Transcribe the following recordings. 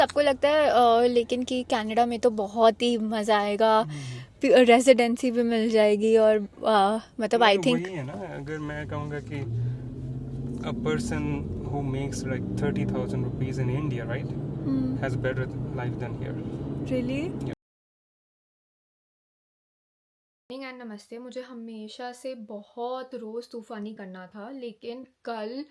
सबको लगता है लेकिन कि कनाडा में तो बहुत ही मज़ा आएगा, रेजिडेंसी भी मिल जाएगी और मतलब आई थिंक वही है ना, अगर मैं कहूँगा कि a person who makes like 30,000 rupees in India, right, has better life than here. Really. Yeah. And नमस्ते। मुझे हमेशा से बहुत रोज़ तूफ़ानी करना था, लेकिन कल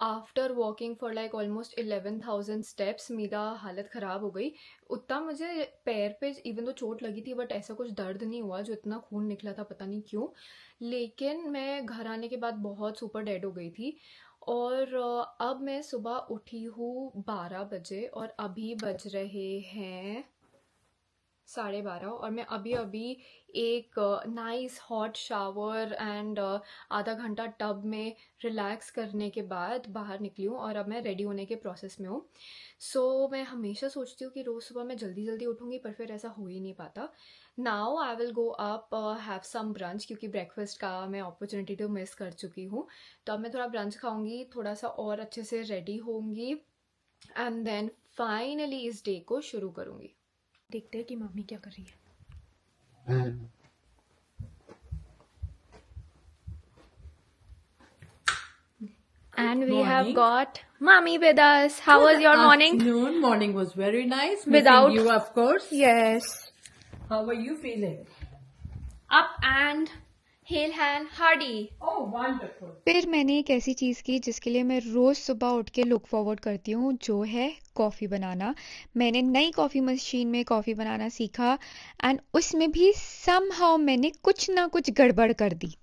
after walking for like almost 11,000 steps मेरा हालत ख़राब हो गई। उतना मुझे पैर पे इवन तो चोट लगी थी, बट ऐसा कुछ दर्द नहीं हुआ। जो इतना खून निकला था पता नहीं क्यों, लेकिन मैं घर आने के बाद बहुत सुपर डेड हो गई थी। और अब मैं सुबह उठी हूँ 12 बजे और अभी बज रहे हैं 12:30, और मैं अभी अभी एक नाइस हॉट शावर एंड आधा घंटा टब में रिलैक्स करने के बाद बाहर निकली हूँ और अब मैं रेडी होने के प्रोसेस में हूँ। सो मैं हमेशा सोचती हूँ कि रोज़ सुबह मैं जल्दी जल्दी उठूँगी, पर फिर ऐसा हो ही नहीं पाता। Now I will go up have some brunch, क्योंकि ब्रेकफास्ट का मैं अपॉर्चुनिटी तो मिस कर चुकी हूँ। तो अब मैं थोड़ा ब्रंच खाऊंगी, थोड़ा सा और अच्छे से रेडी होंगी, एंड देन फाइनली इस डे को शुरू करूँगी। देखते हैं कि मम्मी क्या कर रही है। And we have Morning. got mommy with us. How was your morning? Afternoon. Morning was very nice. Without- Missing you, of course. Yes. How are you feeling? Up and hail and hearty. Oh, wonderful. फिर मैंने एक ऐसी चीज़ की जिसके लिए मैं रोज़ सुबह उठ के लुक फॉरवर्ड करती हूँ, जो है कॉफ़ी बनाना। मैंने नई कॉफ़ी मशीन में कॉफ़ी बनाना सीखा, एंड उसमें भी समहाउ मैंने कुछ ना कुछ गड़बड़ कर दी।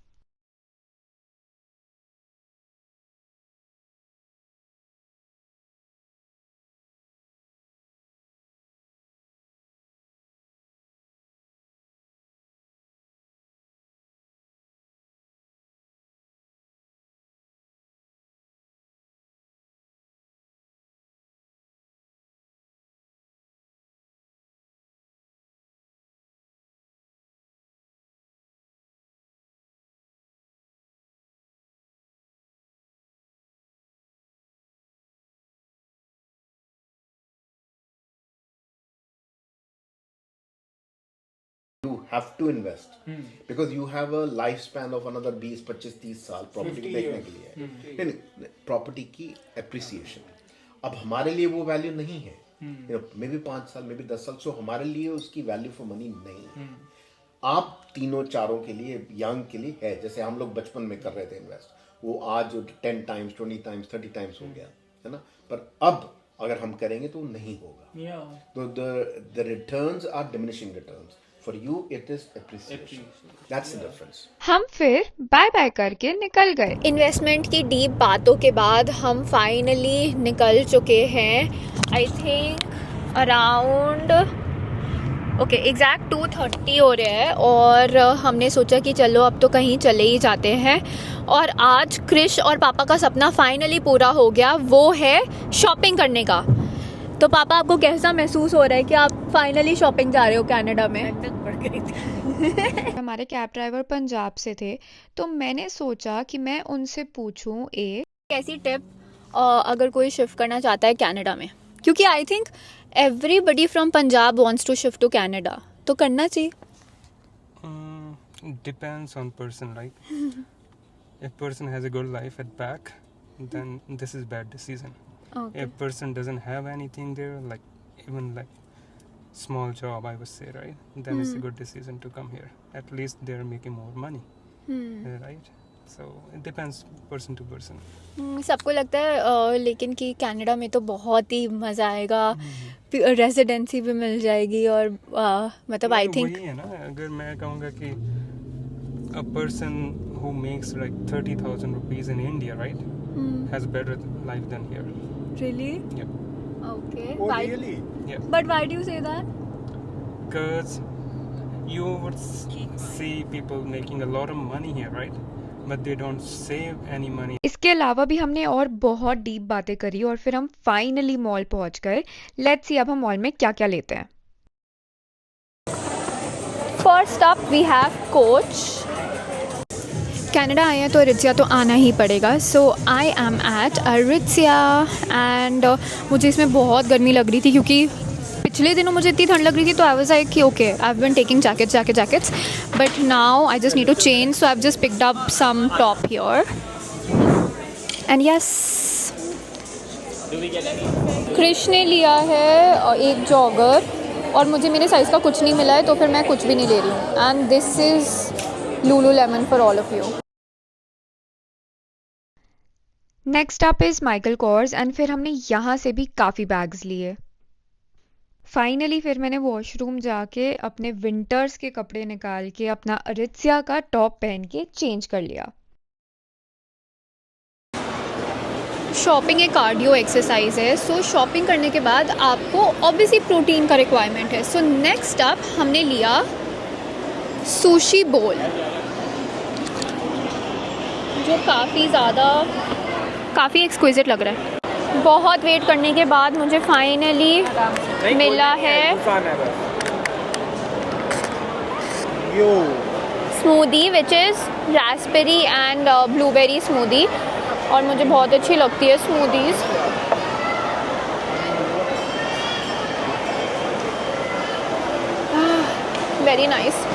You have to invest because you have a lifespan of another 20, 25, 30 साल प्रॉपर्टी को देखने के लिए है। नहीं, प्रॉपर्टी की एप्रिसिएशन अब हमारे लिए वो वैल्यू नहीं है। मे बी 5 साल, मे बी 10 साल, सो हमारे लिए उसकी वैल्यू फॉर मनी नहीं है। आप तीनों चारों के लिए, यंग के लिए है। जैसे हम लोग बचपन में कर रहे थे इन्वेस्ट, वो आज 10 टाइम्स 20 टाइम्स 30 टाइम्स हो गया है ना। पर अब अगर हम करेंगे तो नहीं होगा। तो the returns are diminishing returns. For you, it is appreciation. That's the difference. हम फिर बाय बाय करके निकल गए। इन्वेस्टमेंट की डीप बातों के बाद हम फाइनली निकल चुके हैं। आई थिंक अराउंड एग्जैक्ट 2:30 हो रहे हैं, और हमने सोचा कि चलो अब तो कहीं चले ही जाते हैं। और आज क्रिश और पापा का सपना फाइनली पूरा हो गया, वो है शॉपिंग करने का। तो पापा, आपको कैसा महसूस हो रहा है कि आप फाइनली शॉपिंग जा रहे हो कनाडा में? हमारे कैब ड्राइवर पंजाब से थे, तो मैंने सोचा कि मैं उनसे पूछूं एक कैसी टिप अगर कोई शिफ्ट करना चाहता है कनाडा में, क्योंकि I think everybody from Punjab wants to shift to Canada, तो करना चाहिए। Depends on person, right? If person has a good life at back, then this is bad decision. If person doesn't have anything there, like even like small job, I would say, right, then it's a good decision to come here. At least they're making more money, right? So it depends person to person. सबको लगता है लेकिन कि Canada में तो बहुत ही मज़ा आएगा, रेजिडेंसी भी मिल जाएगी, और मतलब आई थिंक वही है ना, अगर मैं कहूँगा कि a person who makes like 30,000 rupees in India, right, has better life than here. Really? Yeah. Okay. Oh, Why? really? Yeah. But why do you say that? Because you would see people making a lot of money here, right? But they don't save any money. इसके अलावा भी हमने और बहुत deep बातें करी, और फिर हम फाइनली मॉल पहुंच गए। लेट्स सी अब हम मॉल में क्या क्या लेते हैं। First up we have coach. Canada आए हैं तो अरित्सिया तो आना ही पड़ेगा. So I am at Aritzia and मुझे इसमें बहुत गर्मी लग रही थी क्योंकि पिछले दिनों मुझे इतनी ठंड लग रही थी तो आई वाज लाइक कि okay I have been taking jackets but now I just need to change. So I have just picked up some top here and yes Krishna ने लिया है एक जॉगर और मुझे मेरे साइज़ का कुछ नहीं मिला है तो फिर मैं कुछ भी नहीं ले रही हूँ. And this is Lululemon for all of you. Next up is Michael Kors and फिर हमने यहाँ से भी काफ़ी बैग्स लिए. फाइनली फिर मैंने वॉशरूम जाके अपने विंटर्स के कपड़े निकाल के अपना अरित्सिया का टॉप पहन के चेंज कर लिया. शॉपिंग एक कार्डियो एक्सरसाइज है. सो शॉपिंग करने के बाद आपको ऑब्वियसली प्रोटीन का रिक्वायरमेंट है. सो नेक्स्ट अप हमने लिया सुशी बोल जो काफ़ी एक्सक्विजिट लग रहा है. बहुत वेट करने के बाद मुझे फाइनली मिला है smoothie which is Raspberry and blueberry smoothie और मुझे बहुत अच्छी लगती है smoothies. Very nice.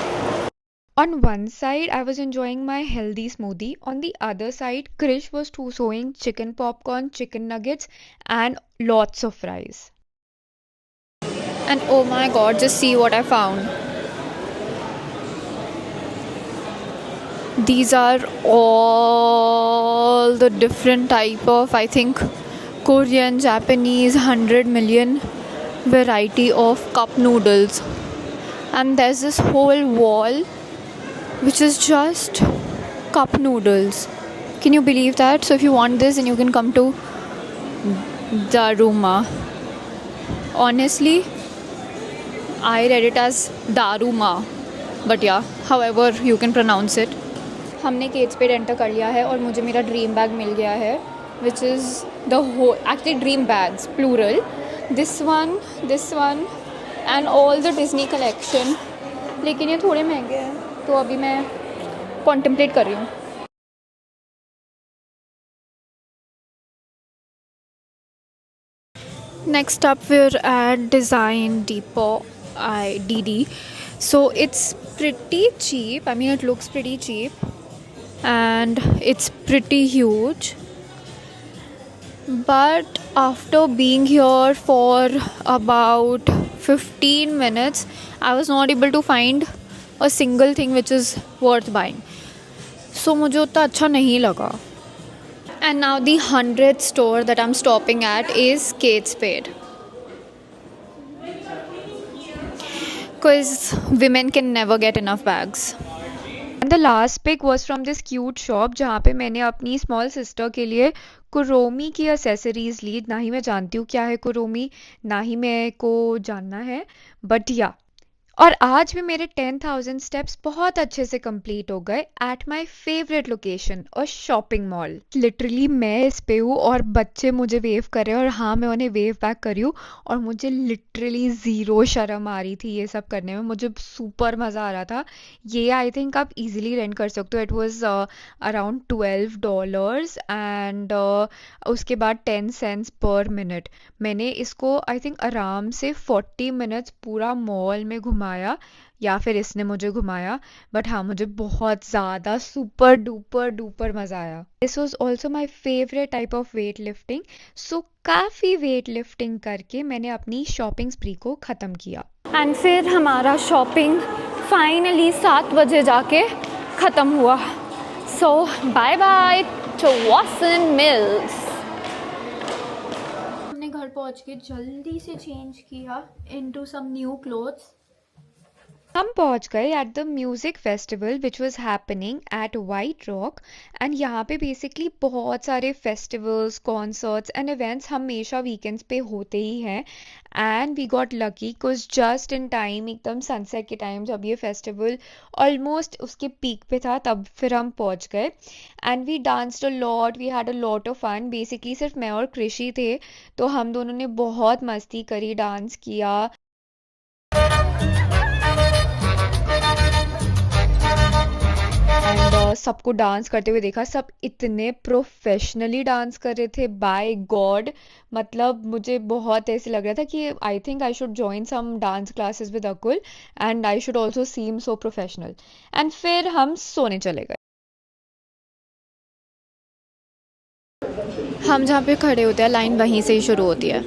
On one side, I was enjoying my healthy smoothie. On the other side, Krish was sewing chicken popcorn, chicken nuggets, and lots of fries. And oh my god, just see what I found. These are all the different type of, I think, Korean, Japanese, 100 million variety of cup noodles. And there's this whole wall which is just cup noodles. Can you believe that? So if you want this, then you can come to Daruma. Honestly, I read it as Daruma, but yeah, however you can pronounce it. हमने cat spade enter कर लिया है और मुझे मेरा dream bag मिल गया है which is the whole actually dream bags plural. This one and all the Disney collection. लेकिन ये थोड़े महंगे हैं तो अभी मैं कॉन्टेम्पलेट कर रही हूँ. Next up we're at Design Depot DD. So it's pretty cheap. I mean it looks pretty cheap and it's pretty huge. But after being here for about 15 minutes, I was not able to find a single thing which is worth buying. So मुझे उतना अच्छा नहीं लगा. And now the 100th store that I'm stopping at is Kate Spade. Because women can never get enough bags. And the last pick was from this cute shop जहाँ पे मैंने अपनी small sister के लिए कुरोमी की accessories ली. ना ही मैं जानती हूँ क्या है कुरोमी, ना ही मेरे को जानना है, but yeah. और आज भी मेरे 10,000 स्टेप्स बहुत अच्छे से कंप्लीट हो गए एट माय फेवरेट लोकेशन और शॉपिंग मॉल. लिटरली मैं इस पे हूँ और बच्चे मुझे वेव कर रहे हैं और हाँ मैं उन्हें वेव बैक कर रही हूँ और मुझे लिटरली ज़ीरो शर्म आ रही थी ये सब करने में. मुझे सुपर मज़ा आ रहा था. ये आई थिंक आप इजीली रेंट कर सकते हो. इट वाज अराउंड $12 एंड उसके बाद 10 सेंट्स पर मिनट. मैंने इसको आई थिंक आराम से 40 मिनट्स पूरा मॉल में घुमाया या फिर इसने मुझे घुमाया. बट हाँ मुझे बहुत ज़्यादा सुपर डुपर मज़ा आया. This was also my favourite type of weightlifting. So काफ़ी वेट लिफ्टिंग करके मैंने अपनी शॉपिंग स्प्री को ख़त्म किया. एंड फिर हमारा शॉपिंग फाइनली 7 बजे जाके ख़त्म हुआ. So bye bye to Watson Mills. हमने घर पहुंच के जल्दी से चेंज किया इनटू सम न्यू क्लोथ्स. हम पहुंच गए at the music festival which was happening at White Rock. And यहाँ पे बेसिकली बहुत सारे फेस्टिवल्स, कॉन्सर्ट्स एंड इवेंट्स हमेशा वीकेंड्स पे होते ही हैं. And we got lucky because just in time एकदम सनसेट के टाइम जब ये फेस्टिवल ऑलमोस्ट उसके पीक पे था तब फिर हम पहुंच गए. And we danced a lot, we had a lot of fun. Basically सिर्फ मैं और कृषि थे तो हम दोनों ने बहुत मस्ती करी, डांस किया. And और सबको डांस करते हुए देखा। सब इतने प्रोफेशनली डांस कर रहे थे, बाय गॉड। मतलब मुझे बहुत ऐसे लग रहा था कि I think I should join some dance classes with Akul and I should also seem so professional. And फिर हम सोने चले गए। हम जहाँ पे खड़े होते हैं लाइन वहीं से ही शुरू होती है।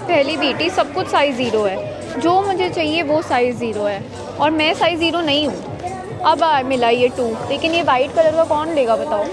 पहली बेटी सब कुछ साइज़ ज़ीरो है, जो मुझे चाहिए वो साइज़ ज़ीरो है और मैं साइज़ ज़ीरो नहीं हूँ। अब मिला ये 2, लेकिन ये वाइट कलर का कौन लेगा बताओ।